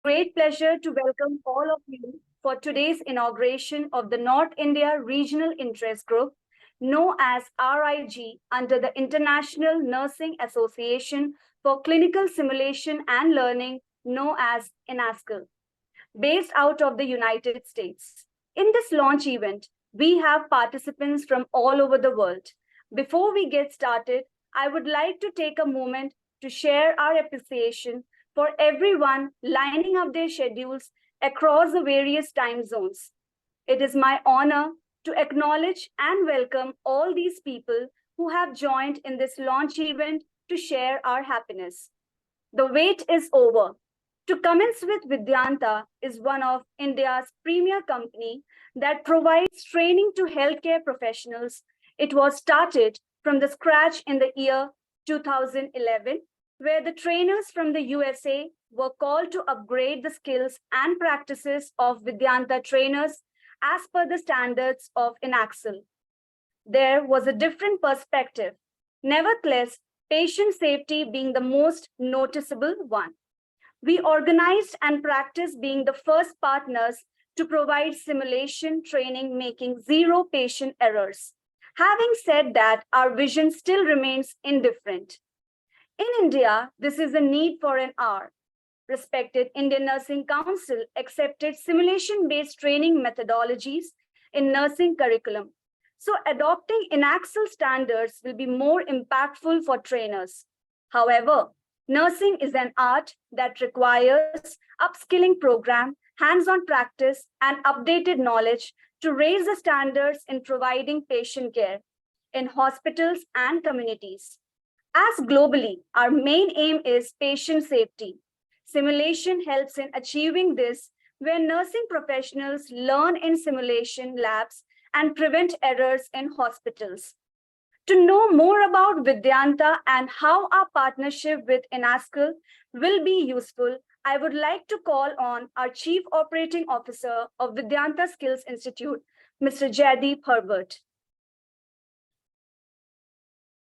great pleasure to welcome all of you for today's inauguration of the North India Regional Interest Group, known as RIG under the International Nursing Association for Clinical Simulation and Learning, known as INACSL, based out of the United States. In this launch event, we have participants from all over the world. Before we get started, I would like to take a moment to share our appreciation for everyone lining up their schedules across the various time zones. It is my honor to acknowledge and welcome all these people who have joined in this launch event to share our happiness. The wait is over. To commence with, Vidyanta is one of India's premier company that provides training to healthcare professionals. It was started from the scratch in the year 2011, where the trainers from the USA were called to upgrade the skills and practices of Vidyanta trainers as per the standards of INACSL. There was a different perspective. Nevertheless, patient safety being the most noticeable one. We organized and practiced being the first partners to provide simulation training, making zero patient errors. Having said that, our vision still remains indifferent. In India, this is a need for an hour. Respected Indian Nursing Council accepted simulation-based training methodologies in nursing curriculum. So adopting INACSL standards will be more impactful for trainers. However, nursing is an art that requires upskilling program, hands-on practice, and updated knowledge to raise the standards in providing patient care in hospitals and communities. As globally, our main aim is patient safety. Simulation helps in achieving this, where nursing professionals learn in simulation labs and prevent errors in hospitals. To know more about Vidyanta and how our partnership with INACSL will be useful, I would like to call on our Chief Operating Officer of Vidyanta Skills Institute, Mr. Jaideep Herbert.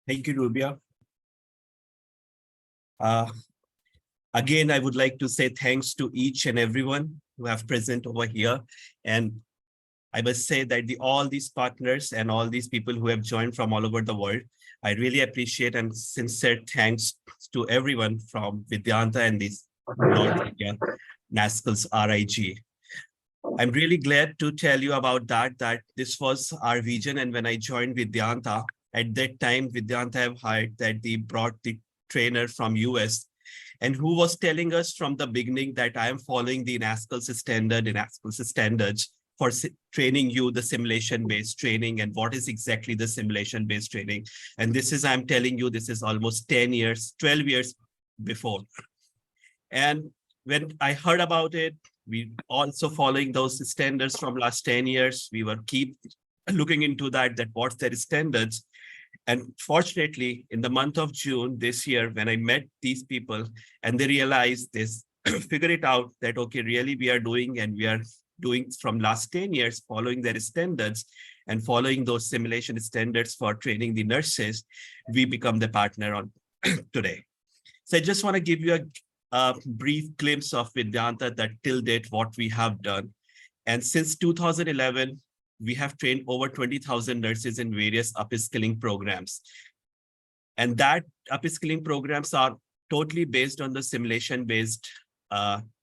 Thank you, Rubia. Again, I would like to say thanks to each and everyone who have present over here. And I must say that all these partners and all these people who have joined from all over the world, I really appreciate and sincere thanks to everyone from Vidyanta and this North India NASCL's RIG. I'm really glad to tell you about that this was our vision. And when I joined Vidyanta, at that time, Vidyanta have hired that they brought the trainer from US and who was telling us from the beginning that I am following the INACSL standards for training you the simulation-based training and what is exactly the simulation-based training. And this is, I'm telling you, this is almost 10 years, 12 years before. And when I heard about it, we also following those standards from last 10 years, we were keep looking into that what's their standards. And fortunately, in the month of June this year, when I met these people and they realized this, figure it out that, okay, really we are doing and we are doing from last 10 years, following their standards and following those simulation standards for training the nurses, we become the partner on today. So I just want to give you a brief glimpse of Vidyanta that till date what we have done. And since 2011, we have trained over 20,000 nurses in various upskilling programs. And that upskilling programs are totally based on the simulation-based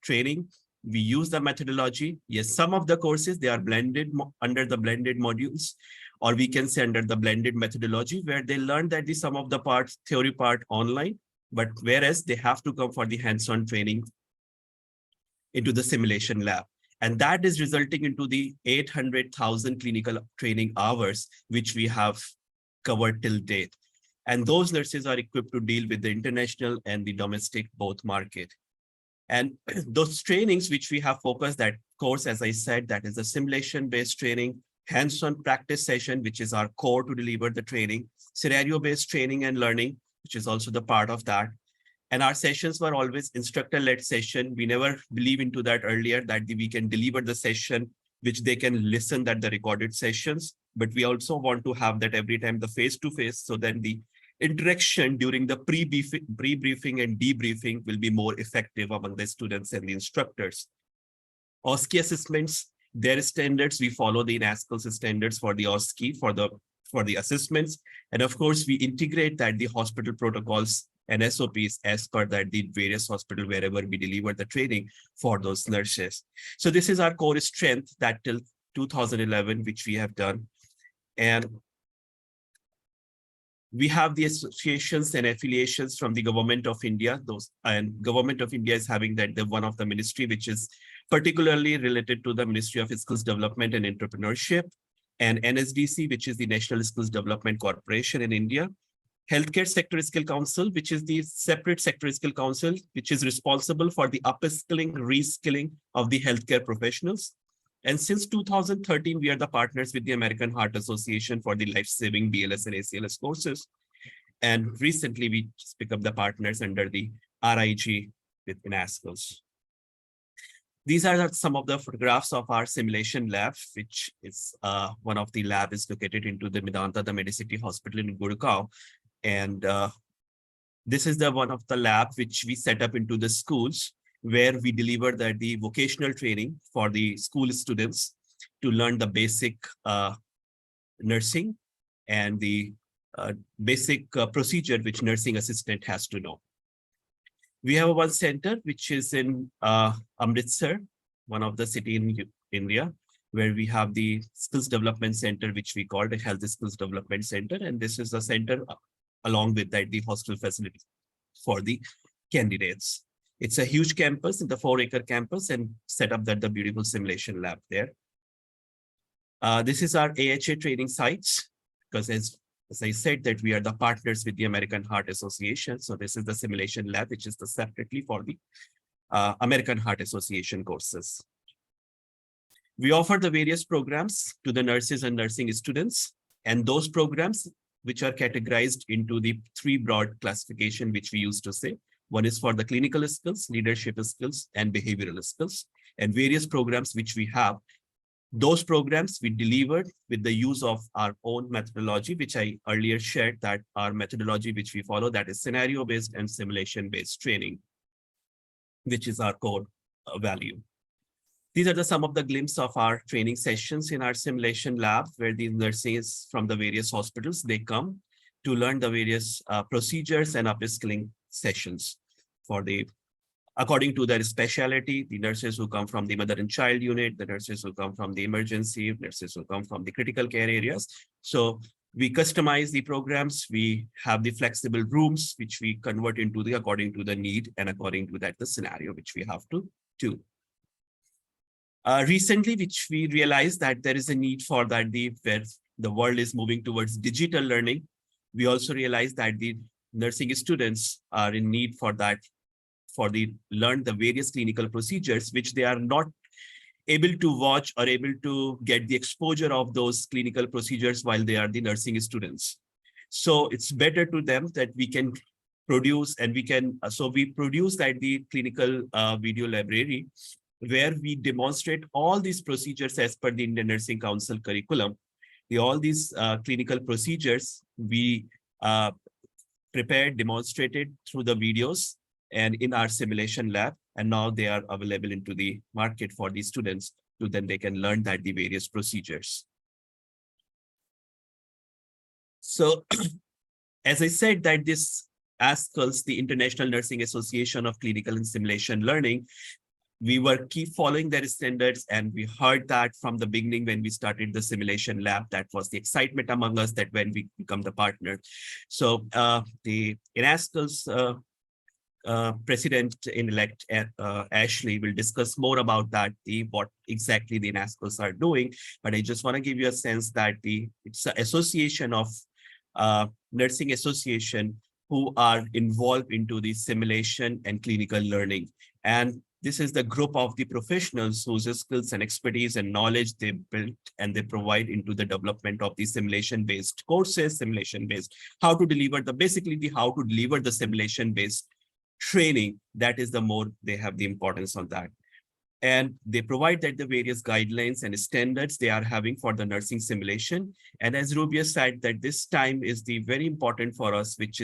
training. We use the methodology. Yes, some of the courses, they are blended under the blended modules, or we can say under the blended methodology, where they learn that the some of the parts, theory part online, but whereas they have to come for the hands-on training into the simulation lab. And that is resulting into the 800,000 clinical training hours, which we have covered till date. And those nurses are equipped to deal with the international and the domestic both market. And those trainings which we have focused, that course, as I said, that is a simulation-based training, hands-on practice session, which is our core to deliver the training, scenario-based training and learning, which is also the part of that. And our sessions were always instructor-led session. We never believed into that earlier, that we can deliver the session, which they can listen at the recorded sessions. But we also want to have that every time the face-to-face, so then the interaction during the pre-briefing and debriefing will be more effective among the students and the instructors. OSCE assessments, their standards, we follow the INACSL standards for the OSCE for the assessments. And of course, we integrate that the hospital protocols and SOPs as per that the various hospital wherever we deliver the training for those nurses. So this is our core strength that till 2011, which we have done. And we have the associations and affiliations from the government of India. And government of India is having that the one of the ministry, which is particularly related to the Ministry of Skills Development and Entrepreneurship, and NSDC, which is the National Skills Development Corporation in India. Healthcare Sector Skill Council, which is the separate sector skill council, which is responsible for the upskilling, reskilling of the healthcare professionals. And since 2013, we are the partners with the American Heart Association for the life-saving BLS and ACLS courses. And recently, we just picked up the partners under the RIG with INACSL. These are some of the photographs of our simulation lab, which is one of the lab is located into the Vidyanta, the Medicity Hospital in Gurgaon. And this is the one of the lab which we set up into the schools, where we deliver the vocational training for the school students to learn the basic nursing and the basic procedure which nursing assistant has to know. We have one center which is in Amritsar, one of the city in India, where we have the skills development center, which we call the Health Skills Development Center. And this is a center along with that the hostel facility for the candidates. It's a huge campus in the 4-acre campus and set up that the beautiful simulation lab there. This is our AHA training sites, because as I said that we are the partners with the American Heart Association. So this is the simulation lab, which is the separately for the American Heart Association courses. We offer the various programs to the nurses and nursing students, and those programs which are categorized into the 3 broad classification, which we used to say. One is for the clinical skills, leadership skills, and behavioral skills, and various programs which we have. Those programs we delivered with the use of our own methodology, which I earlier shared, that our methodology which we follow, that is scenario-based and simulation-based training, which is our core value. These are some of the glimpses of our training sessions in our simulation lab, where these nurses from the various hospitals, they come to learn the various procedures and upskilling sessions for the according to their specialty, the nurses who come from the mother and child unit, the nurses who come from the emergency, nurses who come from the critical care areas. So we customize the programs. We have the flexible rooms, which we convert into the according to the need and according to that the scenario which we have to do. Recently, which we realized that there is a need for that where the world is moving towards digital learning. We also realized that the nursing students are in need for that, for the learn the various clinical procedures, which they are not able to watch or able to get the exposure of those clinical procedures while they are the nursing students. So it's better to them that we can produce, and we can, so we produce that the clinical video library, where we demonstrate all these procedures as per the Indian Nursing Council curriculum. All these clinical procedures we prepared, demonstrated through the videos and in our simulation lab, and now they are available into the market for the students, so then they can learn that the various procedures. So as I said that this INACSL, the International Nursing Association of Clinical and Simulation Learning, we were keep following their standards, and we heard that from the beginning when we started the simulation lab. That was the excitement among us, that when we become the partner. So the INACSL's President-elect Ashley will discuss more about that, what exactly the INACSLs are doing. But I just want to give you a sense that it's an association of nursing association who are involved into the simulation and clinical learning. And this is the group of the professionals whose skills and expertise and knowledge they built and they provide into the development of the simulation-based courses, simulation-based, how to deliver how to deliver the simulation-based training. That is the more they have the importance on that. And they provide that the various guidelines and standards they are having for the nursing simulation. And as Rubia said, that this time is the very important for us, which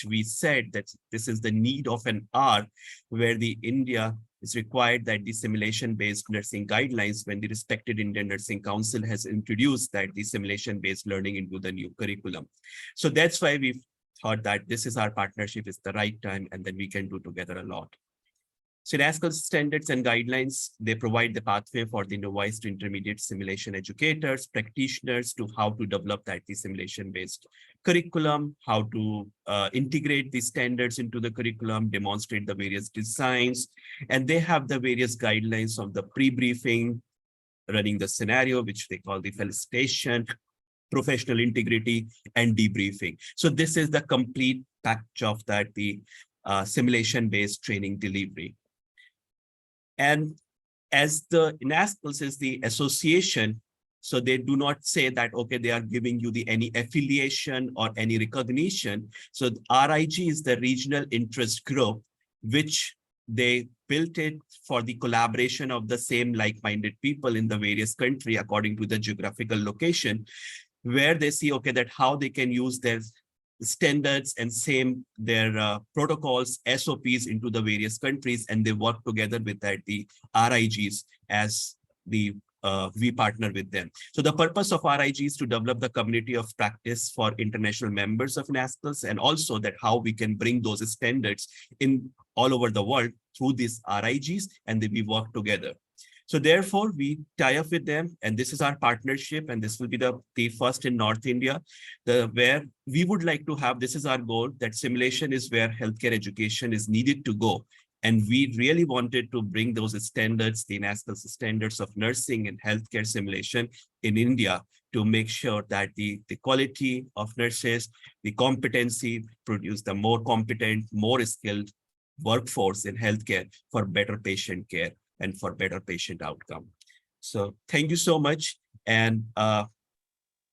we said that this is the need of an hour where the India is required that the simulation-based nursing guidelines, when the respected Indian Nursing Council has introduced that the simulation-based learning into the new curriculum. So that's why we thought that this is our partnership is the right time, and then we can do together a lot. So INACSL standards and guidelines, they provide the pathway for the novice to intermediate simulation educators, practitioners to how to develop that the simulation-based curriculum, how to integrate the standards into the curriculum, demonstrate the various designs, and they have the various guidelines of the pre-briefing, running the scenario, which they call the felicitation, professional integrity, and debriefing. So this is the complete package of that, the simulation-based training delivery. And as the INACSL is the association, so they do not say that, okay, they are giving you the any affiliation or any recognition. So RIG is the regional interest group, which they built it for the collaboration of the same like-minded people in the various country according to the geographical location, where they see, okay, that how they can use their standards and their protocols, SOPs into the various countries, and they work together with that, the RIGs as the we partner with them. So the purpose of RIG is to develop the community of practice for international members of INACSL, and also that how we can bring those standards in all over the world through these RIGs, and then we work together. So therefore, we tie up with them, and this is our partnership, and this will be the first in North India, where we would like to have, this is our goal, that simulation is where healthcare education is needed to go. And we really wanted to bring those standards, the national standards of nursing and healthcare simulation in India, to make sure that the quality of nurses, the competency, produce the more competent, more skilled workforce in healthcare for better patient care and for better patient outcome. So thank you so much. And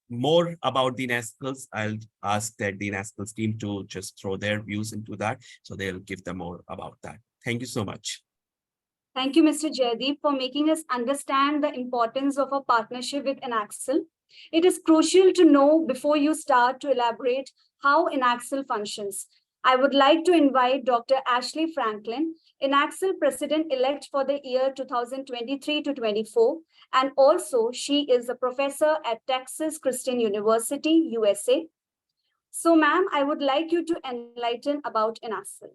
more about the INACSL, I'll ask that the INACSL team to just throw their views into that. So they'll give them more about that. Thank you so much. Thank you, Mr. Jaydeep, for making us understand the importance of a partnership with INACSL. It is crucial to know before you start to elaborate how INACSL functions. I would like to invite Dr. Ashley Franklin, INACSL President-elect for the year 2023 to 24, and also she is a professor at Texas Christian University, USA. So, ma'am, I would like you to enlighten about INACSL.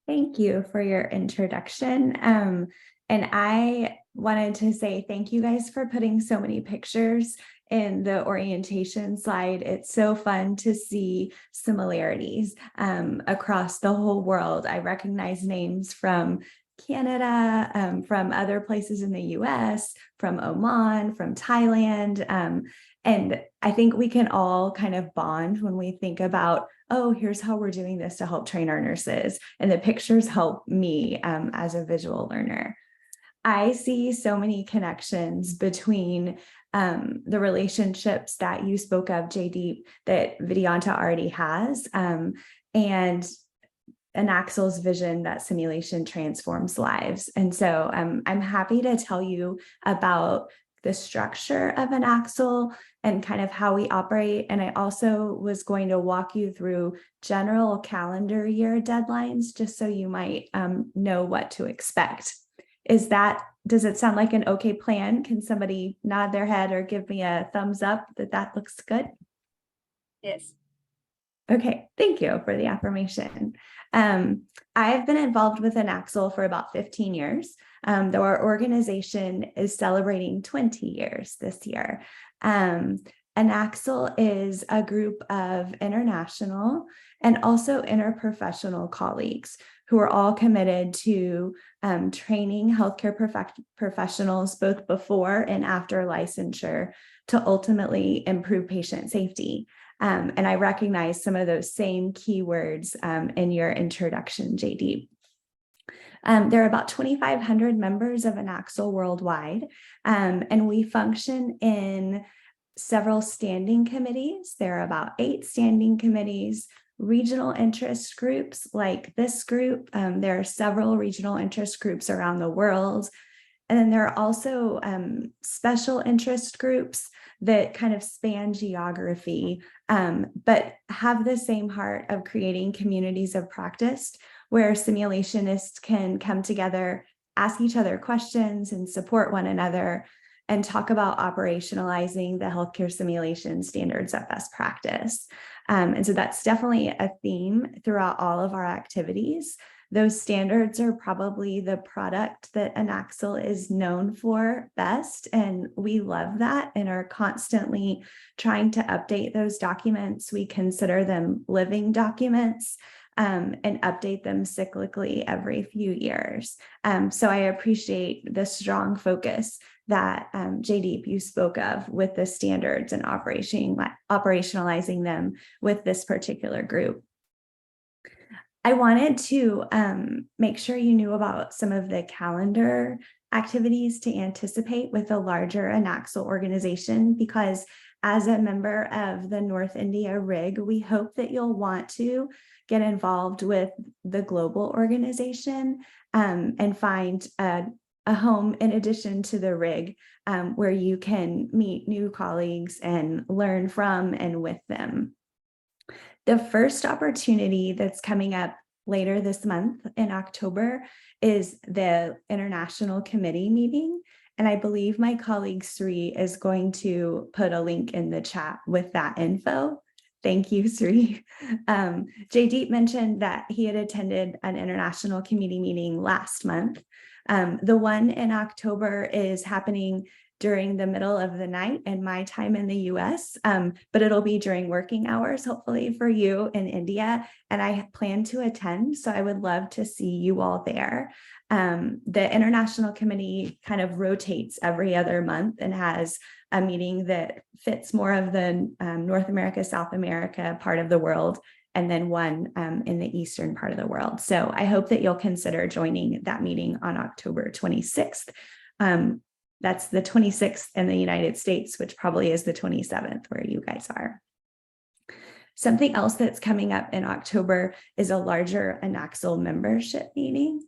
Thank you for your introduction. And I wanted to say thank you guys for putting so many pictures in the orientation slide. It's so fun to see similarities across the whole world. I recognize names from Canada, from other places in the US, from Oman, from Thailand. And I think we can all kind of bond when we think about, oh, here's how we're doing this to help train our nurses. And the pictures help me as a visual learner. I see so many connections between the relationships that you spoke of, Jaydeep, that Vidyanta already has, and INACSL's vision that simulation transforms lives. And so I'm happy to tell you about the structure of INACSL and kind of how we operate. And I also was going to walk you through general calendar year deadlines, just so you might know what to expect. Does it sound like an okay plan? Can somebody nod their head or give me a thumbs up that looks good? Yes. Okay, thank you for the affirmation. I've been involved with INACSL for about 15 years, though our organization is celebrating 20 years this year. INACSL is a group of international and also interprofessional colleagues who are all committed to training healthcare professionals both before and after licensure to ultimately improve patient safety. And I recognize some of those same keywords in your introduction, Jaydeep. There are about 2,500 members of INACSL worldwide, and we function in several standing committees. There are about 8 standing committees, regional interest groups like this group. There are several regional interest groups around the world. And then there are also special interest groups that kind of span geography, but have the same heart of creating communities of practice where simulationists can come together, ask each other questions and support one another, and talk about operationalizing the healthcare simulation standards of best practice. And so that's definitely a theme throughout all of our activities. Those standards are probably the product that INACSL is known for best, and we love that and are constantly trying to update those documents. We consider them living documents and update them cyclically every few years. So I appreciate the strong focus that Jaydeep, you spoke of with the standards and operationalizing them with this particular group. I wanted to make sure you knew about some of the calendar activities to anticipate with a larger INACSL organization, because as a member of the North India RIG, we hope that you'll want to get involved with the global organization and find a home in addition to the RIG where you can meet new colleagues and learn from and with them. The first opportunity that's coming up later this month in October is the International Committee meeting. And I believe my colleague Sri is going to put a link in the chat with that info. Thank you, Sri. Jaydeep mentioned that he had attended an International Committee meeting last month. The one in October is happening during the middle of the night and my time in the US, but it'll be during working hours, hopefully for you in India. And I plan to attend, so I would love to see you all there. The International Committee kind of rotates every other month and has a meeting that fits more of the North America, South America part of the world, and then one in the eastern part of the world. So I hope that you'll consider joining that meeting on October 26th. That's the 26th in the United States, which probably is the 27th where you guys are. Something else that's coming up in October is a larger INACSL membership meeting.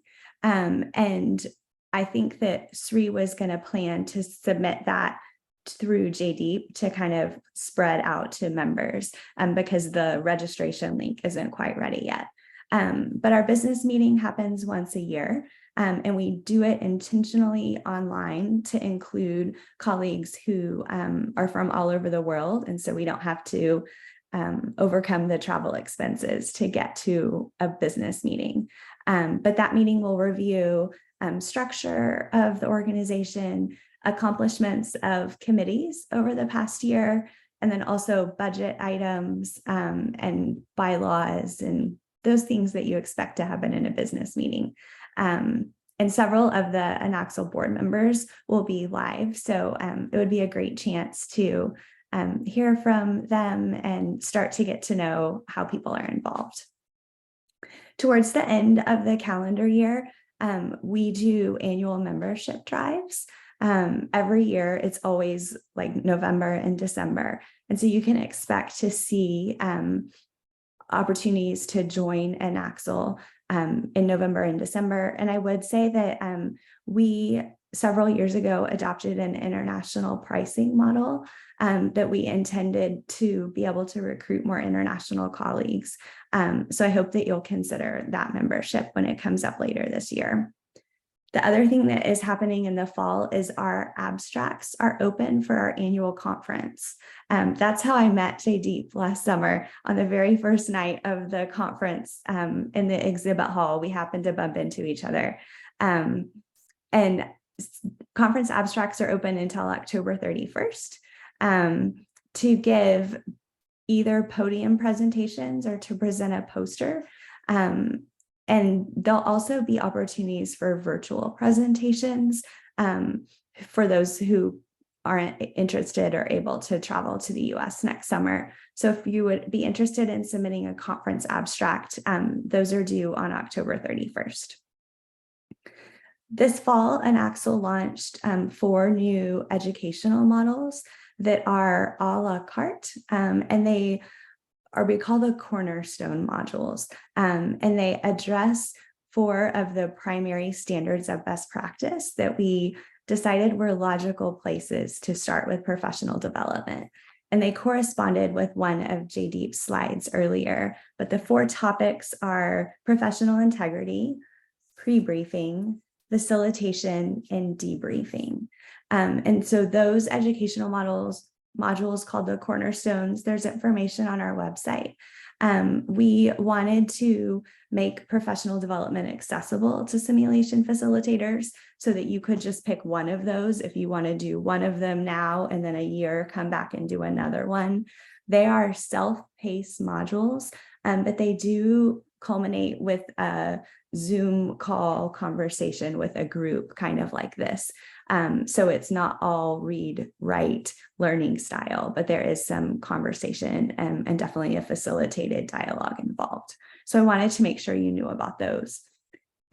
And I think that Sri was going to plan to submit that through Jaydeep to kind of spread out to members because the registration link isn't quite ready yet. But our business meeting happens once a year. And we do it intentionally online to include colleagues who are from all over the world. And so we don't have to overcome the travel expenses to get to a business meeting. But that meeting will review structure of the organization, accomplishments of committees over the past year, and then also budget items and bylaws and those things that you expect to happen in a business meeting. And several of the INACSL board members will be live. So it would be a great chance to hear from them and start to get to know how people are involved. Towards the end of the calendar year, we do annual membership drives. Every year, it's always like November and December. And so you can expect to see opportunities to join INACSL in November and December. And I would say that we several years ago adopted an international pricing model that we intended to be able to recruit more international colleagues. So I hope that you'll consider that membership when it comes up later this year. The other thing that is happening in the fall is our abstracts are open for our annual conference. That's how I met Jaydeep last summer on the very first night of the conference in the exhibit hall. We happened to bump into each other. And conference abstracts are open until October 31st to give either podium presentations or to present a poster. And there'll also be opportunities for virtual presentations for those who aren't interested or able to travel to the US next summer. So if you would be interested in submitting a conference abstract, those are due on October 31st. This fall, INACSL launched 4 new educational models that are a la carte, and they we call the cornerstone modules, and they address 4 of the primary standards of best practice that we decided were logical places to start with professional development. And they corresponded with one of Jaydeep's slides earlier, but the 4 topics are professional integrity, pre-briefing, facilitation, and debriefing. And so those educational modules called the cornerstones, there's information on our website. We wanted to make professional development accessible to simulation facilitators so that you could just pick one of those if you want to do one of them now and then a year come back and do another one. They are self-paced modules, but they do culminate with a Zoom call conversation with a group kind of like this. So it's not all read, write, learning style, but there is some conversation and definitely a facilitated dialogue involved. So I wanted to make sure you knew about those.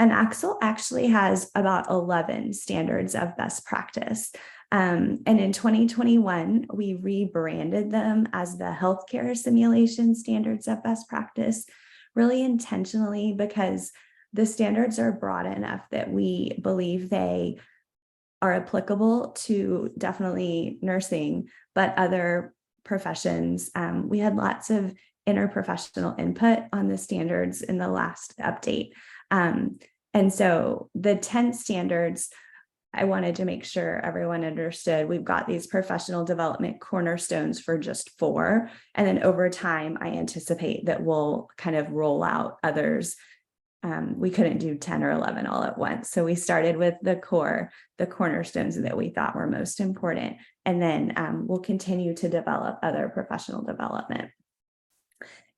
INACSL actually has about 11 standards of best practice. And in 2021, we rebranded them as the healthcare simulation standards of best practice, really intentionally because the standards are broad enough that we believe they are applicable to definitely nursing, but other professions. We had lots of interprofessional input on the standards in the last update. And so the 10 standards, I wanted to make sure everyone understood we've got these professional development cornerstones for just 4. And then over time, I anticipate that we'll kind of roll out others. We couldn't do 10 or 11 all at once. So we started with the cornerstones that we thought were most important. And then we'll continue to develop other professional development.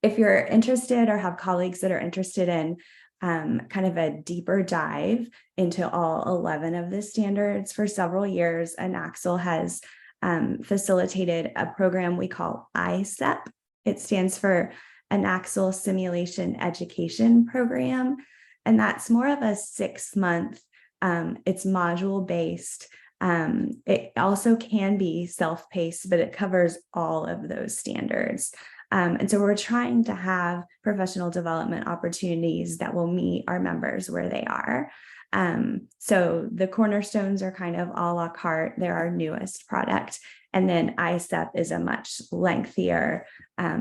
If you're interested or have colleagues that are interested in kind of a deeper dive into all 11 of the standards, for several years, INACSL has facilitated a program we call ICEP. It stands for INACSL Simulation Education Program. And that's more of a 6-month, it's module-based. It also can be self-paced, but it covers all of those standards. And so we're trying to have professional development opportunities that will meet our members where they are. So the cornerstones are kind of a la carte. They're our newest product. And then ICEP is a much lengthier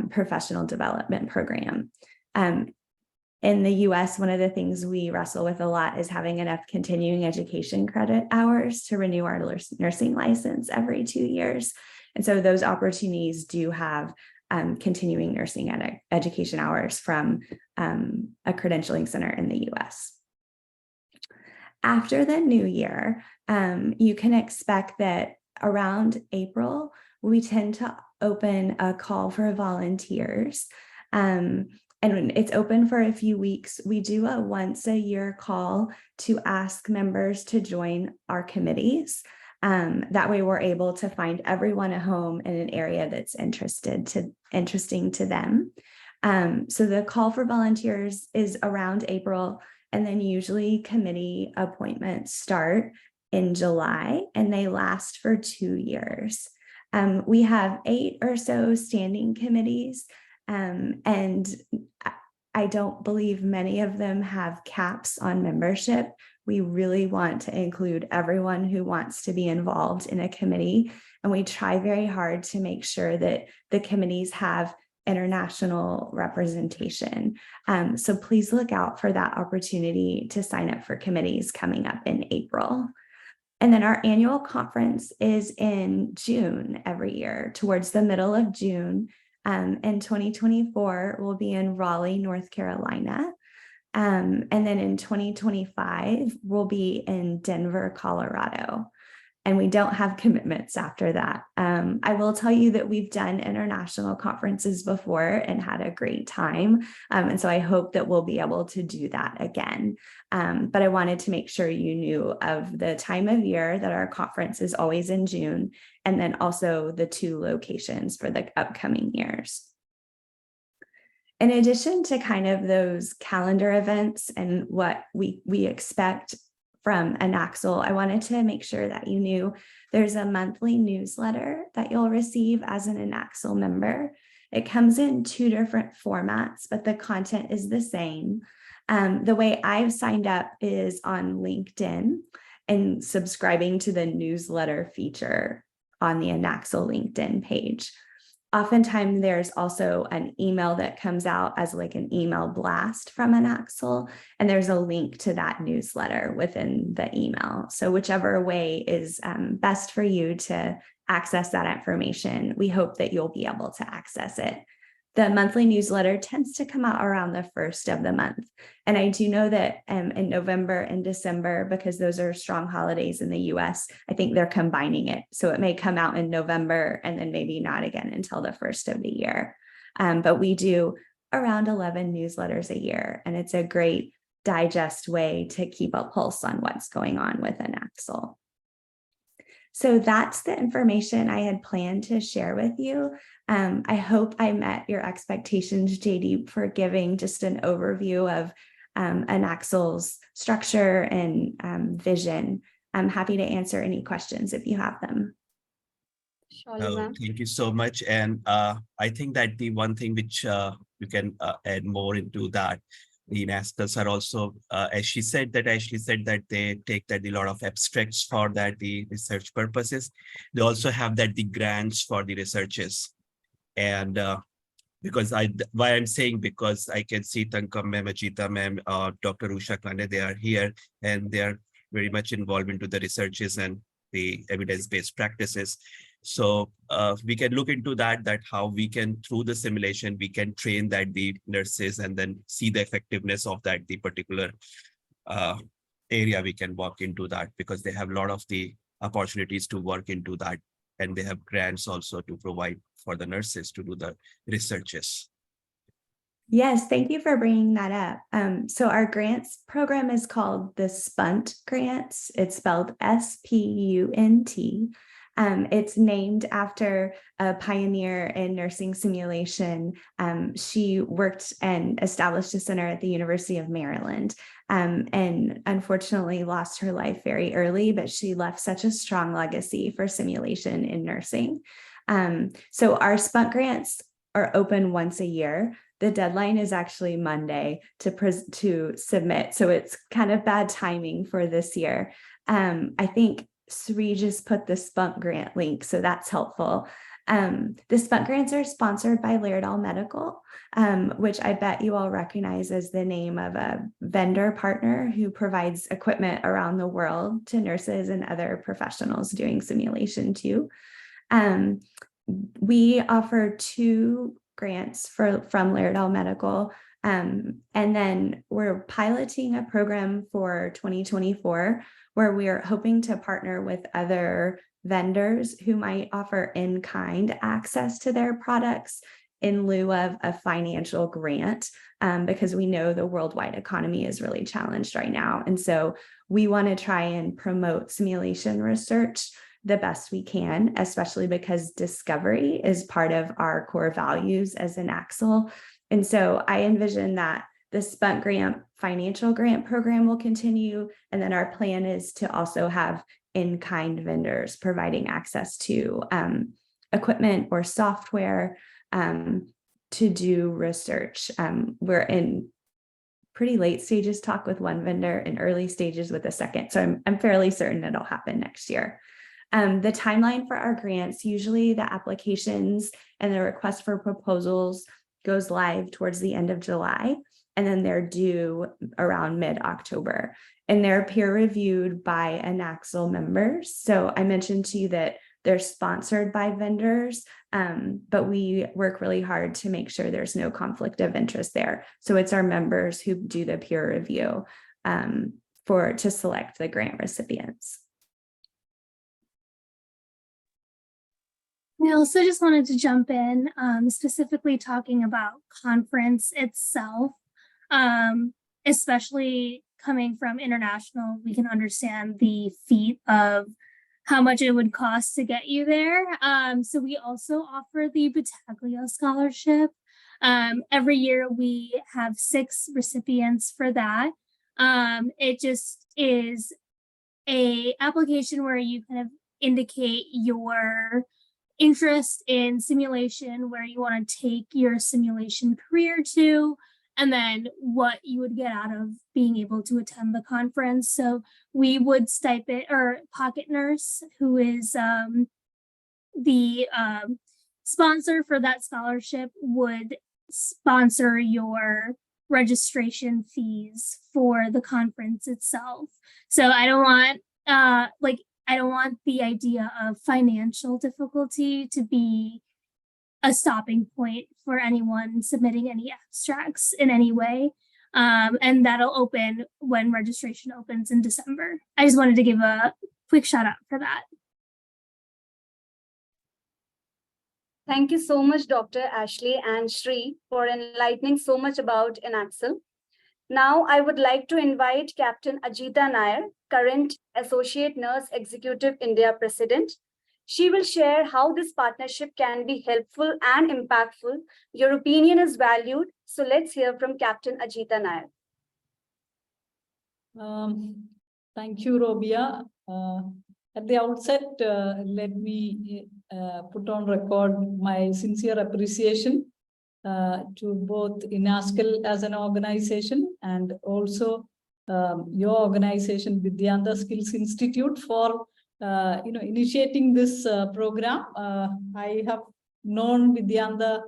professional development program. In the US, one of the things we wrestle with a lot is having enough continuing education credit hours to renew our nursing license every 2 years. And so those opportunities do have continuing nursing education hours from a credentialing center in the US. After the new year, you can expect that around April, we tend to open a call for volunteers. And it's open for a few weeks. We do a once-a-year call to ask members to join our committees. That way we're able to find everyone a home in an area that's interesting to them. So the call for volunteers is around April, and then usually committee appointments start in July and they last for 2 years. We have 8 or so standing committees, and I don't believe many of them have caps on membership. We really want to include everyone who wants to be involved in a committee. And we try very hard to make sure that the committees have international representation. So please look out for that opportunity to sign up for committees coming up in April. And then our annual conference is in June every year, towards the middle of June. In 2024, we'll be in Raleigh, North Carolina. And then in 2025, we'll be in Denver, Colorado. And we don't have commitments after that. I will tell you that we've done international conferences before and had a great time. And so I hope that we'll be able to do that again. But I wanted to make sure you knew of the time of year that our conference is always in June, and then also the 2 locations for the upcoming years. In addition to kind of those calendar events and what we expect from INACSL, I wanted to make sure that you knew there's a monthly newsletter that you'll receive as an INACSL member. It comes in 2 different formats, but the content is the same. The way I've signed up is on LinkedIn and subscribing to the newsletter feature on the INACSL LinkedIn page. Oftentimes there's also an email that comes out as like an email blast from INACSL, and there's a link to that newsletter within the email. So whichever way is best for you to access that information, we hope that you'll be able to access it. The monthly newsletter tends to come out around the first of the month. And I do know that in November and December, because those are strong holidays in the US, I think they're combining it. So it may come out in November and then maybe not again until the first of the year. But we do around 11 newsletters a year, and it's a great digest way to keep a pulse on what's going on with INACSL. So that's the information I had planned to share with you. I hope I met your expectations, JD, for giving just an overview of INACSL's structure and vision. I'm happy to answer any questions if you have them. Surely, ma'am. Thank you so much. And I think that the one thing which you can add more into that, the INACSLs are also, as she said that they take that a lot of abstracts for that the research purposes. They also have that the grants for the researches. And because why I'm saying, because I can see Tankam ma'am, Ajita ma'am, Dr. Usha Kande, they are here and they are very much involved into the researches and the evidence-based practices. So we can look into that how we can, through the simulation, we can train that the nurses and then see the effectiveness of that, the particular area we can walk into that, because they have a lot of the opportunities to work into that. And they have grants also to provide for the nurses to do the researches. Yes, thank you for bringing that up. So our grants program is called the SPUNT grants. It's spelled SPUNT. It's named after a pioneer in nursing simulation. She worked and established a center at the University of Maryland, and unfortunately lost her life very early, but she left such a strong legacy for simulation in nursing. So our SPUNT grants are open once a year. The deadline is actually Monday to submit. So it's kind of bad timing for this year. I think Sri just put the SPUNT grant link, so that's helpful. The SPUNT grants are sponsored by Laerdal Medical, which I bet you all recognize as the name of a vendor partner who provides equipment around the world to nurses and other professionals doing simulation too. We offer 2 grants from Laerdal Medical, and then we're piloting a program for 2024 where we are hoping to partner with other vendors who might offer in-kind access to their products in lieu of a financial grant, because we know the worldwide economy is really challenged right now. And so we want to try and promote simulation research the best we can, especially because discovery is part of our core values as INACSL. And so I envision that the SPUNT grant financial grant program will continue. And then our plan is to also have in-kind vendors providing access to equipment or software to do research. We're in pretty late stages talk with one vendor and early stages with a second. So I'm fairly certain it'll happen next year. The timeline for our grants, usually the applications and the request for proposals goes live towards the end of July, and then they're due around mid-October. And they're peer reviewed by INACSL members. So I mentioned to you that they're sponsored by vendors, but we work really hard to make sure there's no conflict of interest there. So it's our members who do the peer review to select the grant recipients. I also just wanted to jump in, specifically talking about conference itself, especially coming from international. We can understand the feat of how much it would cost to get you there. So we also offer the Battaglia Scholarship. Every year we have 6 recipients for that. It just is a application where you kind of indicate your interest in simulation, where you want to take your simulation career to, and then what you would get out of being able to attend the conference. So we would stipend or Pocket Nurse, who is the sponsor for that scholarship, would sponsor your registration fees for the conference itself. So I don't want I don't want the idea of financial difficulty to be a stopping point for anyone submitting any abstracts in any way. And that'll open when registration opens in December. I just wanted to give a quick shout out for that. Thank you so much, Dr. Ashley and Shri, for enlightening so much about INACSL. Now, I would like to invite Captain Ajita Nair, current Associate Nurse Executive India President. She will share how this partnership can be helpful and impactful. Your opinion is valued. So let's hear from Captain Ajita Nair. Thank you, Robia. At the outset, let me put on record my sincere appreciation to both INACSL as an organization and also your organization, Vidyanta Skills Institute, for initiating this program. I have known Vidyanta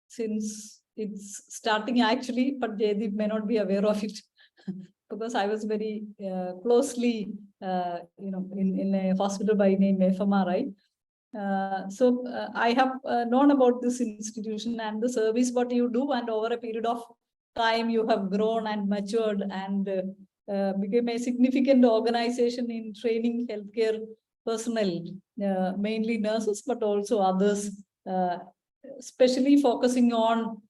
since its starting actually, but Jaydeep may not be aware of it. Because I was very closely, in a hospital by name FMRI. So I have known about this institution and the service what you do, and over a period of time you have grown and matured and became a significant organization in training healthcare personnel, mainly nurses, but also others, especially focusing on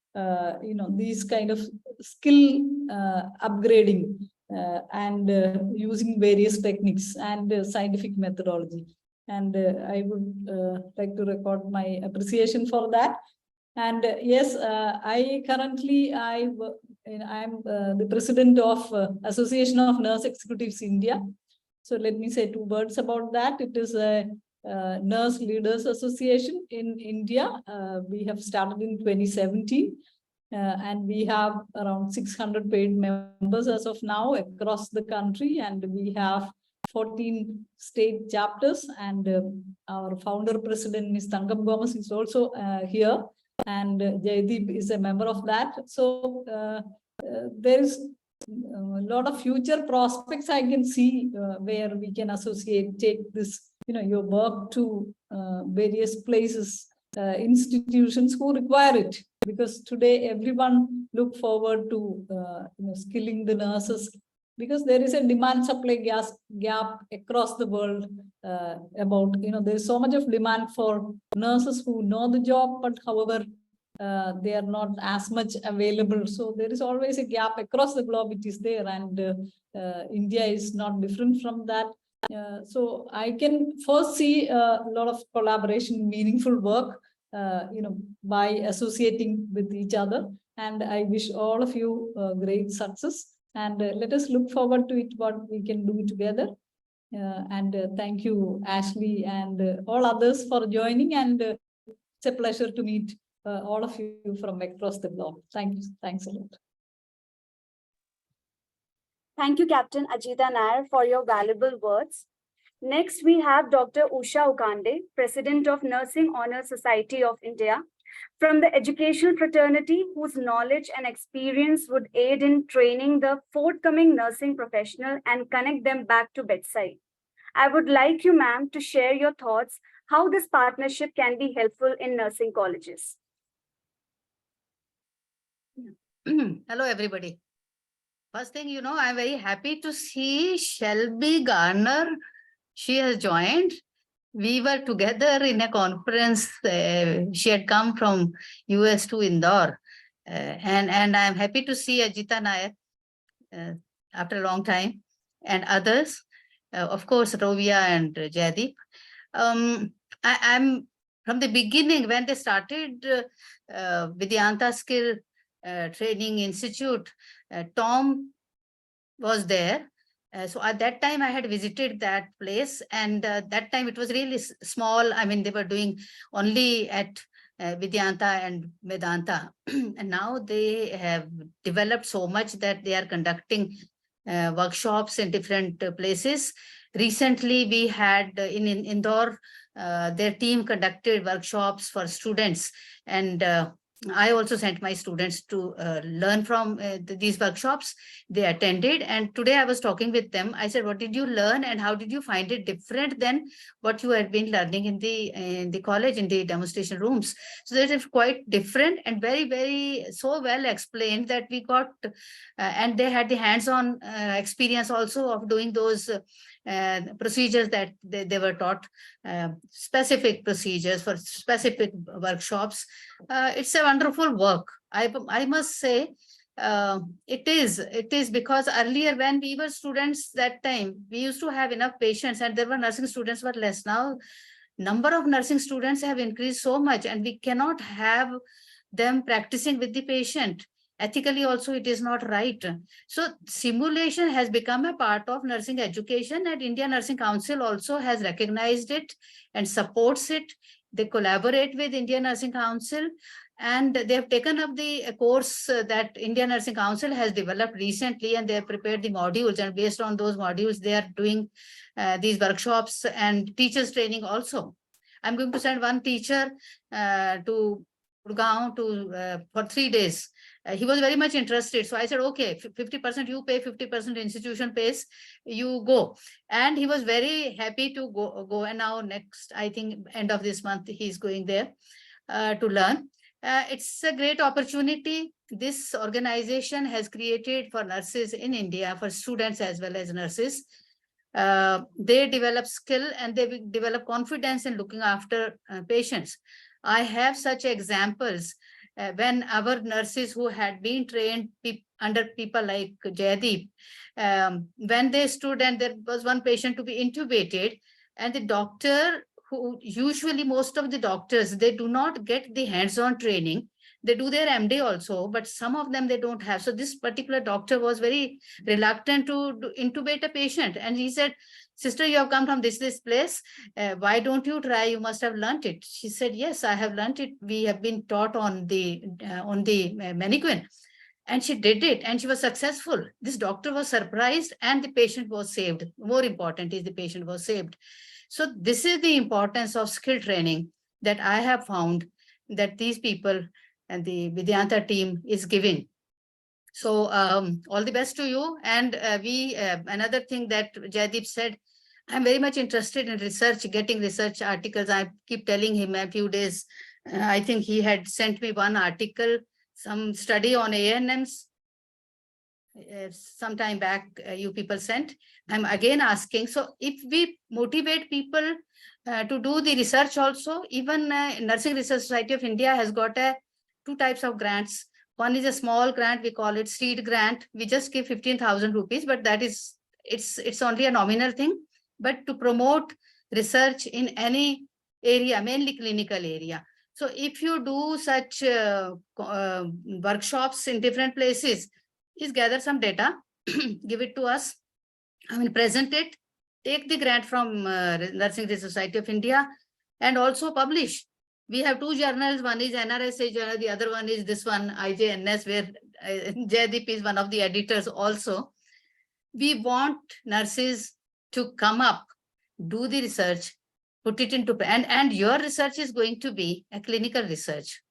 these kind of skill upgrading and using various techniques and scientific methodology. And I would like to record my appreciation for that. And yes, I currently, I'm the president of Association of Nurse Executives India. So let me say 2 words about that. It is a Nurse Leaders Association in India. We have started in 2017. And we have around 600 paid members as of now across the country, and we have 14 state chapters, and our founder president, Ms. Tangam Gomez, is also here, and Jaydeep is a member of that. So there is a lot of future prospects I can see where we can take this, your work to various places, institutions who require it. Because today everyone look forward to skilling the nurses, because there is a demand supply gap across the world about, there is so much of demand for nurses who know the job, but however, they are not as much available. So there is always a gap across the globe. It is there, and India is not different from that. So I can foresee a lot of collaboration, meaningful work, by associating with each other. And I wish all of you great success. And let us look forward to it, what we can do together. And thank you, Ashley, and all others for joining. And it's a pleasure to meet all of you from across the globe. Thank you. Thanks a lot. Thank you, Captain Ajita Nair, for your valuable words. Next, we have Dr. Usha Ukande, President of Nursing Honor Society of India, from the educational fraternity, whose knowledge and experience would aid in training the forthcoming nursing professional and connect them back to bedside. I would like you, ma'am, to share your thoughts how this partnership can be helpful in nursing colleges. Hello, everybody. First thing, I'm very happy to see Shelby Garner. She has joined. We were together in a conference. She had come from US to Indore. And I'm happy to see Ajita Nair after a long time, and others. Of course, Rovia and Jaydeep. I'm from the beginning, when they started Vidyanta Skill Training Institute, Tom was there. So at that time, I had visited that place, and that time it was really small. I mean, they were doing only at Vidyanta and Vedanta. And now they have developed so much that they are conducting workshops in different places. Recently, we had in Indore, their team conducted workshops for students, and I also sent my students to learn from these workshops. They attended, and today I was talking with them. I said, what did you learn and how did you find it different than what you had been learning in the college, in the demonstration rooms? So that is quite different and very, very so well explained that we got, and they had the hands-on experience also of doing those procedures that they were taught, specific procedures for specific workshops. It's a wonderful work. I must say, it is because earlier when we were students that time, we used to have enough patients and there were nursing students were less. Now, number of nursing students have increased so much and we cannot have them practicing with the patient. Ethically also, it is not right. So simulation has become a part of nursing education, and Indian Nursing Council also has recognized it and supports it. They collaborate with Indian Nursing Council, and they have taken up the course that Indian Nursing Council has developed recently, and they have prepared the modules, and based on those modules, they are doing these workshops and teachers training also. I'm going to send one teacher to Gurgaon for 3 days. He was very much interested. So I said, okay, 50% you pay, 50% institution pays, you go. And he was very happy to go. And now next, I think end of this month, he's going there to learn. It's a great opportunity this organization has created for nurses in India, for students as well as nurses. They develop skill and they develop confidence in looking after patients. I have such examples when our nurses who had been trained under people like Jaydeep, when they stood and there was one patient to be intubated, and the doctor, who usually most of the doctors, they do not get the hands-on training. They do their MD also, but some of them they don't have. So this particular doctor was very reluctant to intubate a patient. And he said, sister, you have come from this place. Why don't you try? You must have learned it. She said, yes, I have learned it. We have been taught on the mannequin. And she did it and she was successful. This doctor was surprised and the patient was saved. More important is the patient was saved. So this is the importance of skill training that I have found that these people and the Vidyanta team is giving. So all the best to you. And another thing that Jaydeep said, I'm very much interested in research, getting research articles. I keep telling him a few days, I think he had sent me one article, some study on ANMs. Some time back, you people sent. I'm again asking. So if we motivate people to do the research also, even Nursing Research Society of India has got two types of grants. One is a small grant, we call it seed grant. We just give 15,000 rupees, but that is, it's only a nominal thing. But to promote research in any area, mainly clinical area. So if you do such workshops in different places, is gather some data, give it to us, I mean, present it, take the grant from Nursing Research Society of India, and also publish. We have two journals, one is NRSA journal, the other one is this one, IJNS, where Jaydeep is one of the editors also. We want nurses to come up, do the research, put it into, and your research is going to be a clinical research.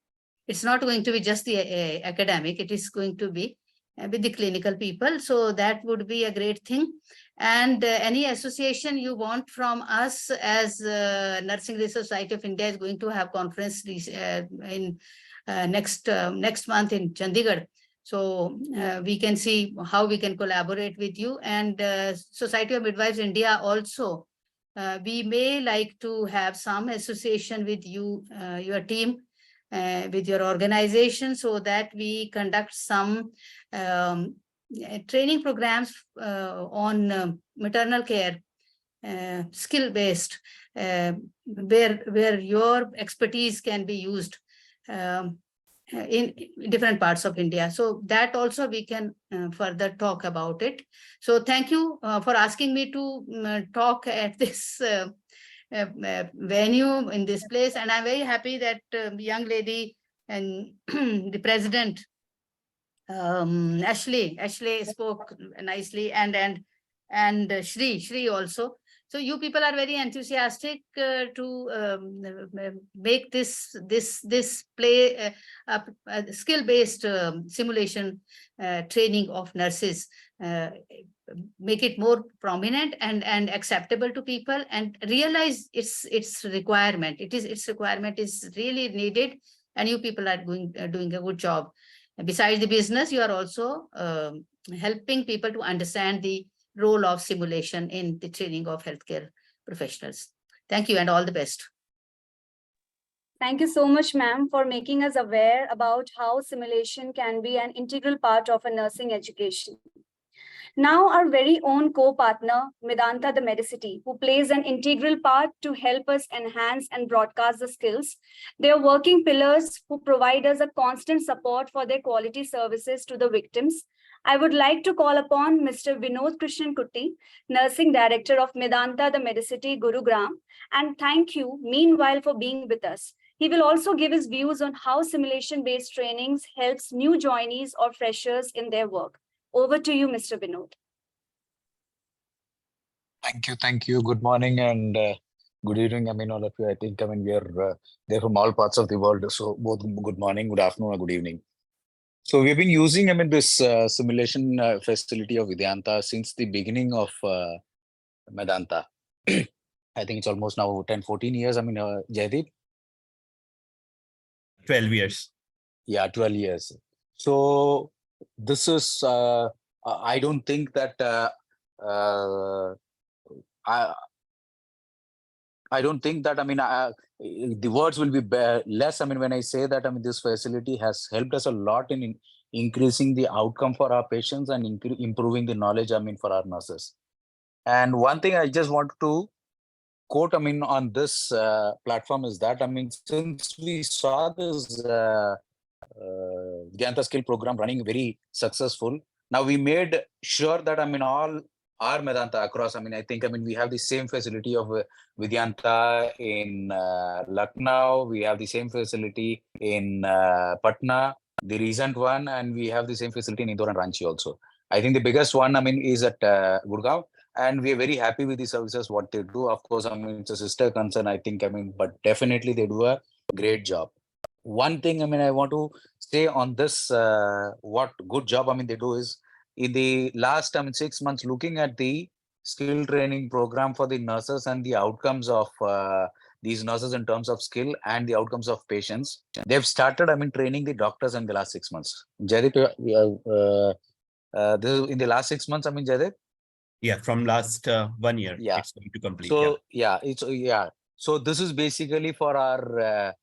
It's not going to be just the academic, it is going to be with the clinical people. So that would be a great thing. And any association you want from us, as Nursing Research Society of India is going to have conference in next month in Chandigarh. So we can see how we can collaborate with you. And Society of Midwives India also, we may like to have some association with you, your team, with your organization, so that we conduct some training programs on maternal care, skill-based, where your expertise can be used. in different parts of India. So that also we can further talk about it. So thank you for asking me to talk at this venue in this place. And I'm very happy that young lady and the president, Ashley spoke nicely, and Shri also. So you people are very enthusiastic to make this play skill-based simulation training of nurses, make it more prominent and acceptable to people, and realize its requirement. Its requirement is really needed, and you people are doing a good job. Besides the business, you are also helping people to understand the role of simulation in the training of healthcare professionals. Thank you and all the best. Thank you so much, ma'am, for making us aware about how simulation can be an integral part of a nursing education. Now, our very own co-partner, Vidyanta the Medicity, who plays an integral part to help us enhance and broadcast the skills. They are working pillars who provide us a constant support for their quality services to the victims. I would like to call upon Mr. Vinod Krishnan Kutty, Nursing Director of Vidyanta the Medicity, Gurugram, and thank you, meanwhile, for being with us. He will also give his views on how simulation-based trainings helps new joinees or freshers in their work. Over to you, Mr. Vinod. Thank you. Good morning and good evening. All of you. I think, we are there from all parts of the world. So both good morning, good afternoon, or good evening. So we've been using, this simulation facility of Vidyanta since the beginning of Medanta. I think it's almost now 10, 14 years. Jaideep? 12 years. Yeah, 12 years. So this is, I don't think that I don't think that, the words will be less. When I say that, this facility has helped us a lot in increasing the outcome for our patients and improving the knowledge, for our nurses. And one thing I just want to quote, on this platform is that, since we saw this Vidyanta skill program running very successful, now we made sure that, all our Medanta across, I think, we have the same facility of Vidyanta in Lucknow, we have the same facility in Patna, the recent one, and we have the same facility in Indore and Ranchi also. I think the biggest one, is at Gurgaon, and we are very happy with the services, what they do. Of course, it's a sister concern, I think, but definitely they do a great job. One thing, I want to say on this, what good job, they do is, in the last 6 months, looking at the skill training program for the nurses and the outcomes of these nurses in terms of skill and the outcomes of patients, they've started, training the doctors in the last 6 months. Jaideep, this is in the last 6 months, Jaideep? Yeah, from last 1 year, yeah. It's going to complete. So, so this is basically for our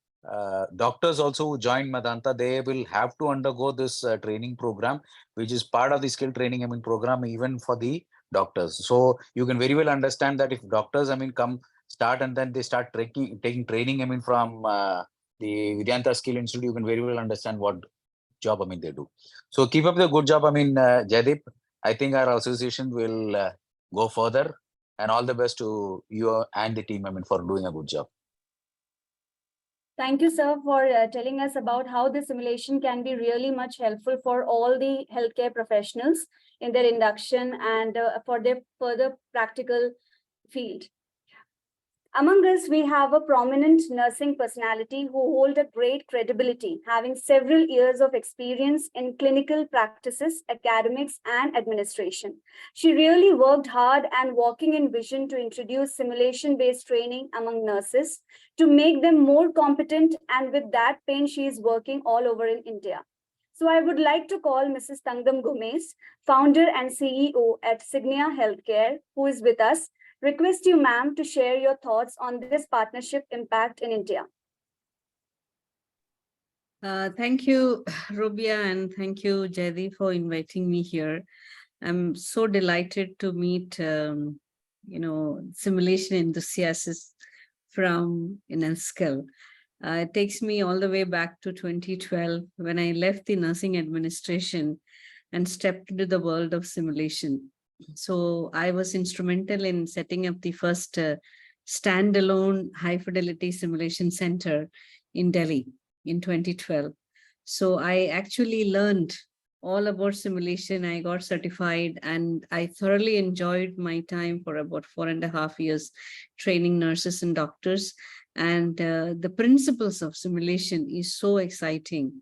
doctors also who joined Medanta. They will have to undergo this training program, which is part of the skill training program even for the doctors. So you can very well understand that if doctors come start and then they start taking training from the Vidyanta Skill Institute, you can very well understand what job they do. So keep up the good job. Jaideep, I think our association will go further, and all the best to you and the team for doing a good job. Thank you, sir, for telling us about how the simulation can be really much helpful for all the healthcare professionals in their induction and for their further practical field. Among us, we have a prominent nursing personality who hold a great credibility, having several years of experience in clinical practices, academics, and administration. She really worked hard and walking in vision to introduce simulation-based training among nurses to make them more competent, and with that pain, she is working all over in India. So I would like to call Mrs. Tangam Gomez, founder and CEO at Signia Healthcare, who is with us. Request you, ma'am, to share your thoughts on this partnership impact in India. Thank you, Robia, and thank you, Jaideep, for inviting me here. I'm so delighted to meet, simulation enthusiasts from INACSL. It takes me all the way back to 2012 when I left the nursing administration and stepped into the world of simulation. So I was instrumental in setting up the first standalone high fidelity simulation center in Delhi in 2012. So I actually learned all about simulation. I got certified and I thoroughly enjoyed my time for about 4.5 years training nurses and doctors. And the principles of simulation is so exciting.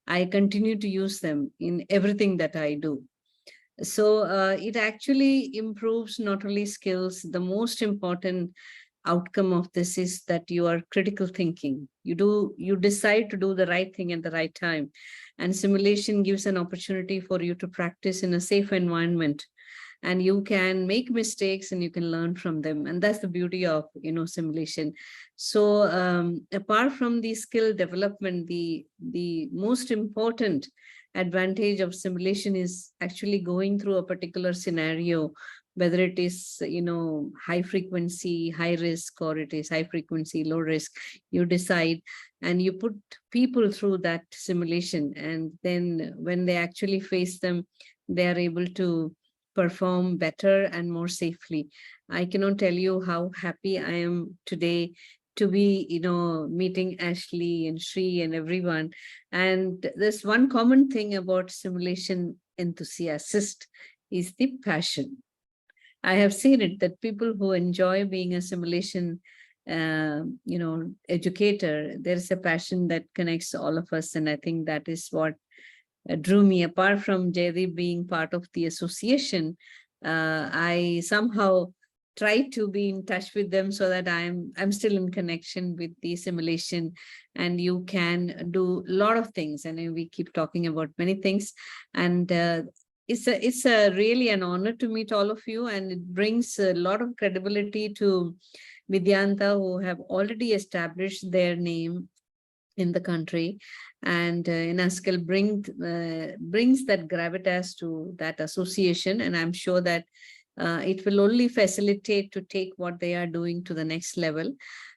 I continue to use them in everything that I do. So it actually improves not only skills, the most important outcome of this is that you are critical thinking. You decide to do the right thing at the right time. And simulation gives an opportunity for you to practice in a safe environment. And you can make mistakes and you can learn from them. And that's the beauty of, simulation. So apart from the skill development, the most important advantage of simulation is actually going through a particular scenario, whether it is, high frequency, high risk, or it is high frequency, low risk. You decide and you put people through that simulation. And then when they actually face them, they are able to perform better and more safely. I cannot tell you how happy I am today to be, meeting Ashley and Shri and everyone. And there's one common thing about simulation enthusiasts is the passion. I have seen it that people who enjoy being a simulation, educator, there's a passion that connects all of us. And I think that is what drew me. Apart from Jaideep being part of the association, I somehow try to be in touch with them so that I'm still in connection with the simulation, and you can do a lot of things. And we keep talking about many things, and it's a really an honor to meet all of you, and it brings a lot of credibility to Vidyanta, who have already established their name in the country, and INACSL brings that gravitas to that association, and I'm sure that it will only facilitate to take what they are doing to the next level.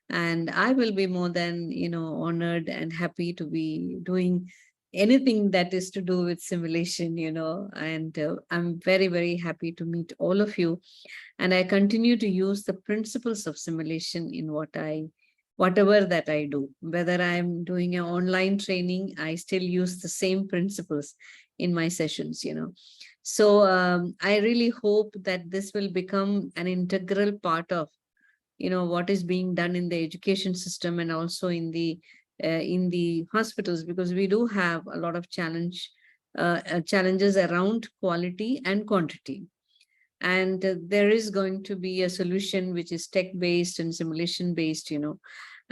And I will be more than honored and happy to be doing anything that is to do with simulation, and I'm very, very happy to meet all of you. And I continue to use the principles of simulation in whatever that I do. Whether I'm doing an online training, I still use the same principles in my sessions, So I really hope that this will become an integral part of, what is being done in the education system and also in the hospitals, because we do have a lot of challenges around quality and quantity. And there is going to be a solution which is tech-based and simulation-based,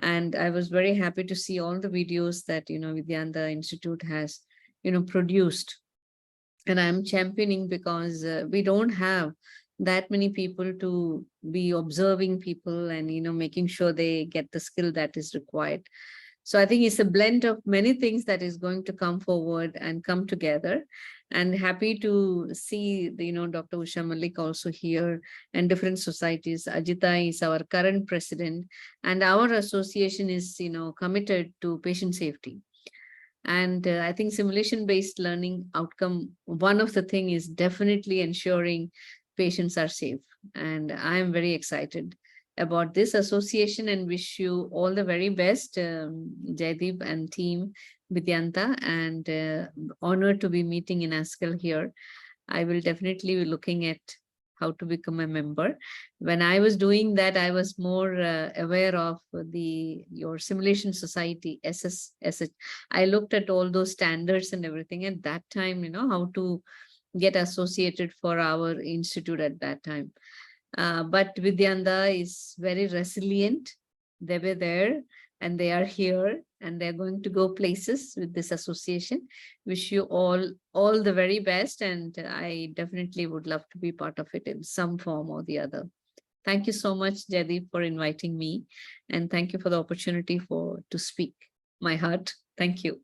And I was very happy to see all the videos that, Vidyanta Institute has, produced. And I'm championing because we don't have that many people to be observing people and, making sure they get the skill that is required. So I think it's a blend of many things that is going to come forward and come together. And happy to see, Dr. Usha Malik also here and different societies. Ajita is our current president, and our association is, committed to patient safety. And I think simulation-based learning outcome, one of the thing is definitely ensuring patients are safe. And I'm very excited about this association and wish you all the very best, Jaideep and team Vidyanta, and honored to be meeting INACSL here. I will definitely be looking at how to become a member. When I was doing that, I was more aware of your simulation society, SSH. I looked at all those standards and everything at that time, how to get associated for our institute at that time. But Vidyanta is very resilient. They were there and they are here and they're going to go places with this association. Wish you all the very best. And I definitely would love to be part of it in some form or the other. Thank you so much, Jaideep, for inviting me. And thank you for the opportunity to speak my heart. Thank you.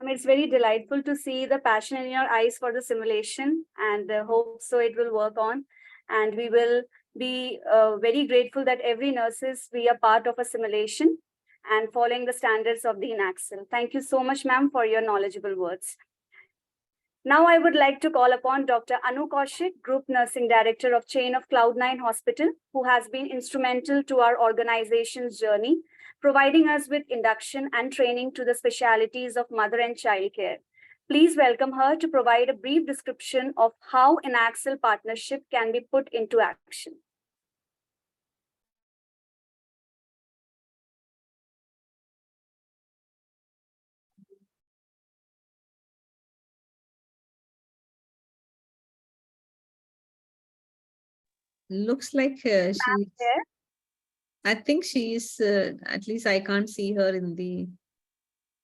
It's very delightful to see the passion in your eyes for the simulation, and hope so it will work on. And we will be very grateful that every nurses be a part of a simulation. and following the standards of the INACSL. Thank you so much, ma'am, for your knowledgeable words. Now I would like to call upon Dr. Anu Kaushik, Group Nursing Director of Chain of Cloud9 Hospital, who has been instrumental to our organization's journey, providing us with induction and training to the specialities of mother and child care. Please welcome her to provide a brief description of how INACSL partnership can be put into action. Looks like I think she is, at least I can't see her in the.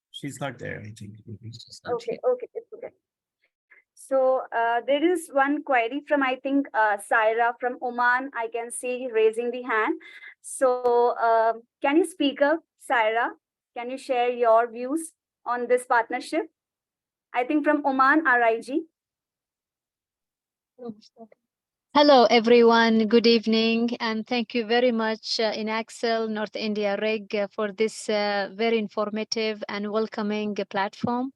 She's not there, I think. She's not Okay, here. okay, it's okay. So there is one query from, I think, Saira from Oman. I can see raising the hand. So can you speak up, Saira? Can you share your views on this partnership? I think from Oman, RIG. Hello, everyone. Good evening, and thank you very much, INACSL North India REG, for this very informative and welcoming platform.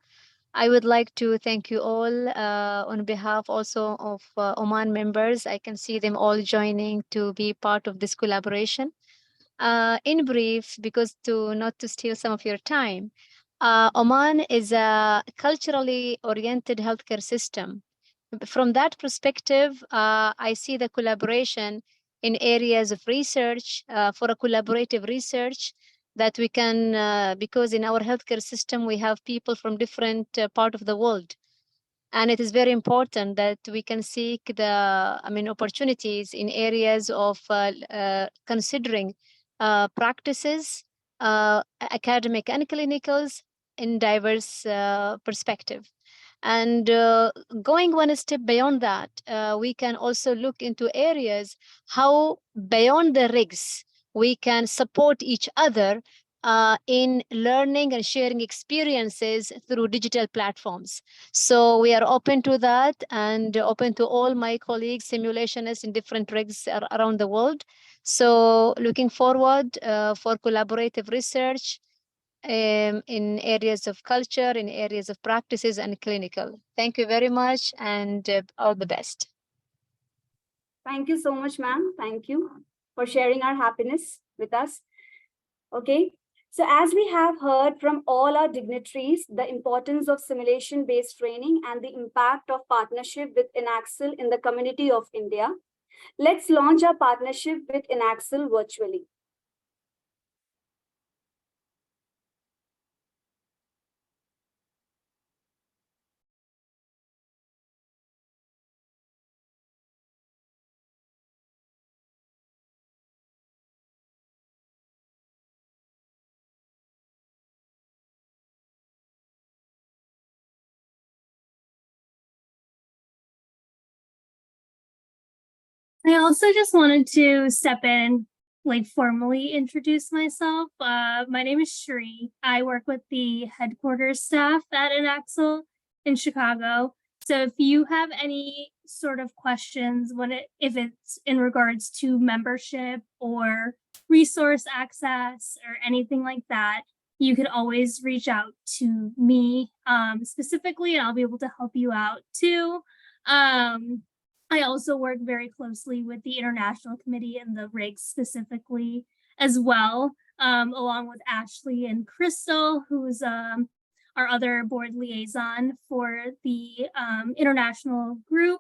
I would like to thank you all on behalf also of Oman members. I can see them all joining to be part of this collaboration. In brief, because not to steal some of your time, Oman is a culturally oriented healthcare system. From that perspective, I see the collaboration in areas of research for a collaborative research that we can, because in our healthcare system, we have people from different part of the world. And it is very important that we can seek opportunities in areas of considering practices, academic and clinicals in diverse perspective. And going one step beyond that, we can also look into areas how beyond the rigs we can support each other in learning and sharing experiences through digital platforms. So we are open to that and open to all my colleagues, simulationists in different rigs around the world. So looking forward for collaborative research in areas of culture, in areas of practices and clinical. Thank you very much and all the best. Thank you so much, ma'am. Thank you for sharing our happiness with us. Okay. So as we have heard from all our dignitaries, the importance of simulation-based training and the impact of partnership with INACSL in the community of India, let's launch our partnership with INACSL virtually. I also just wanted to step in, like formally introduce myself. My name is Shri. I work with the headquarters staff at INACSL in Chicago. So if you have any sort of questions if it's in regards to membership or resource access or anything like that, you could always reach out to me specifically, and I'll be able to help you out too. I also work very closely with the International Committee and the RIGS specifically as well, along with Ashley and Crystal, who's our other board liaison for the international group.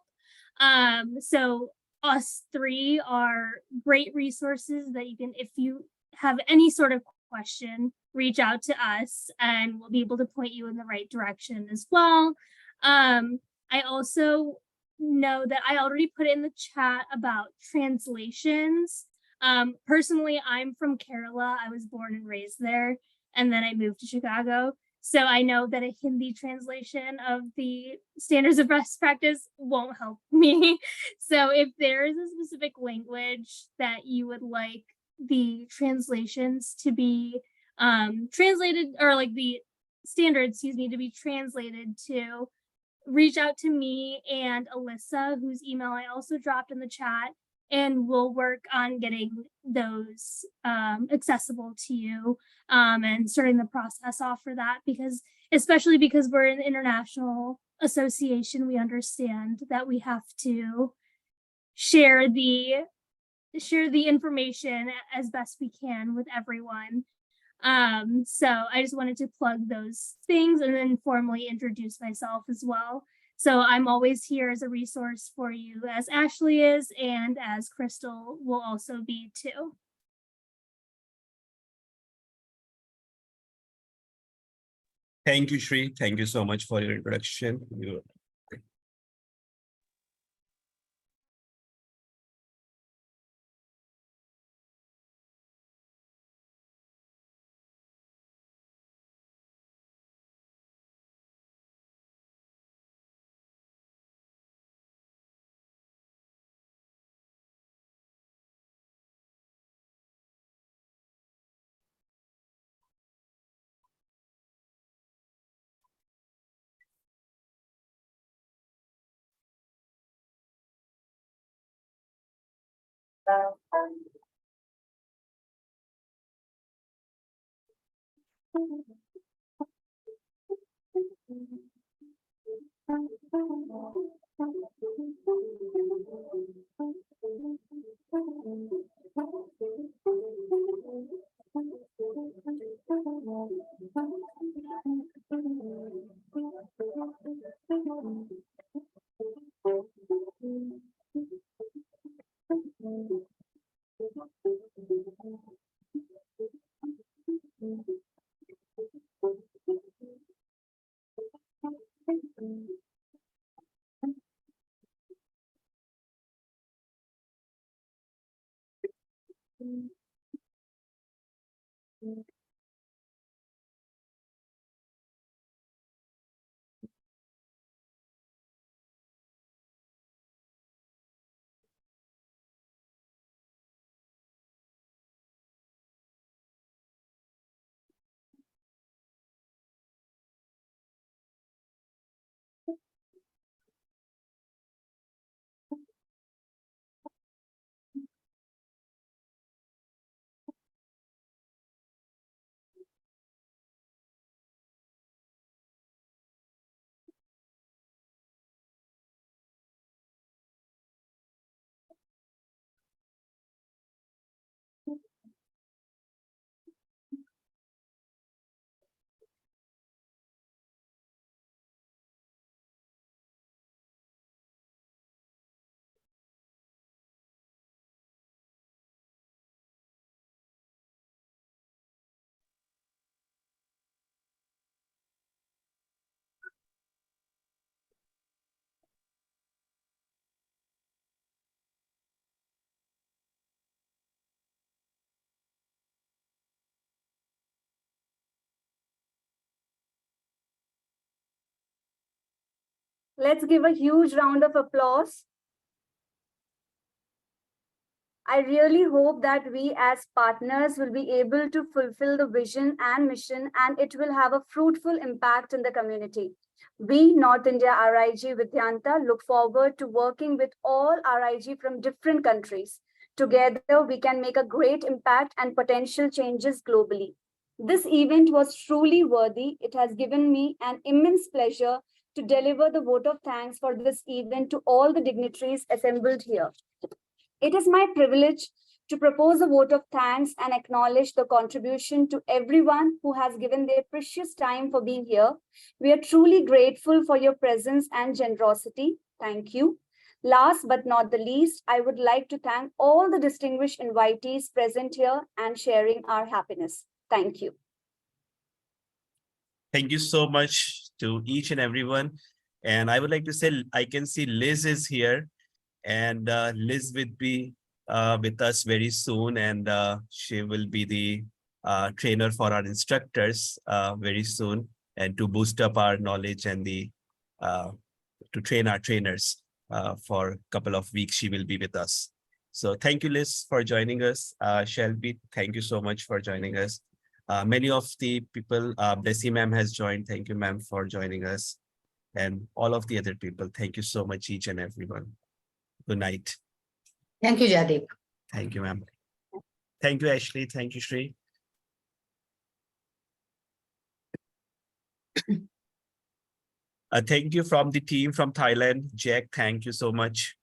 So us three are great resources that you can, if you have any sort of question, reach out to us and we'll be able to point you in the right direction as well. I also know that I already put in the chat about translations. Personally, I'm from Kerala. I was born and raised there, and then I moved to Chicago. So I know that a Hindi translation of the standards of best practice won't help me. So if there is a specific language that you would like the translations to be translated, or like the standards, excuse me, to be translated to, reach out to me and Alyssa, whose email I also dropped in the chat, and we'll work on getting those accessible to you and starting the process off for that, because especially because we're an international association, we understand that we have to share the information as best we can with everyone. So I just wanted to plug those things and then formally introduce myself as well. So I'm always here as a resource for you, as Ashley is, and as Crystal will also be too. Thank you, Shri. Thank you so much for your introduction. Let's give a huge round of applause. I really hope that we as partners will be able to fulfill the vision and mission, and it will have a fruitful impact in the community. We, North India RIG Vidyanta, look forward to working with all RIG from different countries. Together, we can make a great impact and potential changes globally. This event was truly worthy. It has given me an immense pleasure to deliver the vote of thanks for this event to all the dignitaries assembled here. It is my privilege to propose a vote of thanks and acknowledge the contribution to everyone who has given their precious time for being here. We are truly grateful for your presence and generosity. Thank you. Last but not the least, I would like to thank all the distinguished invitees present here and sharing our happiness. Thank you. Thank you so much to each and everyone. And I would like to say, I can see Liz is here, and Liz will be with us very soon, and she will be the trainer for our instructors very soon, and to boost up our knowledge and the to train our trainers for a couple of weeks. She will be with us. So thank you, Liz, for joining us. Shelby, thank you so much for joining us. Many of the people, Bessie ma'am has joined. Thank you, ma'am, for joining us. And all of the other people, thank you so much, each and everyone. Good night. Thank you, Jaideep. Thank you, ma'am. Thank you, Ashley. Thank you, Shri. Thank you from the team from Thailand. Jack, thank you so much.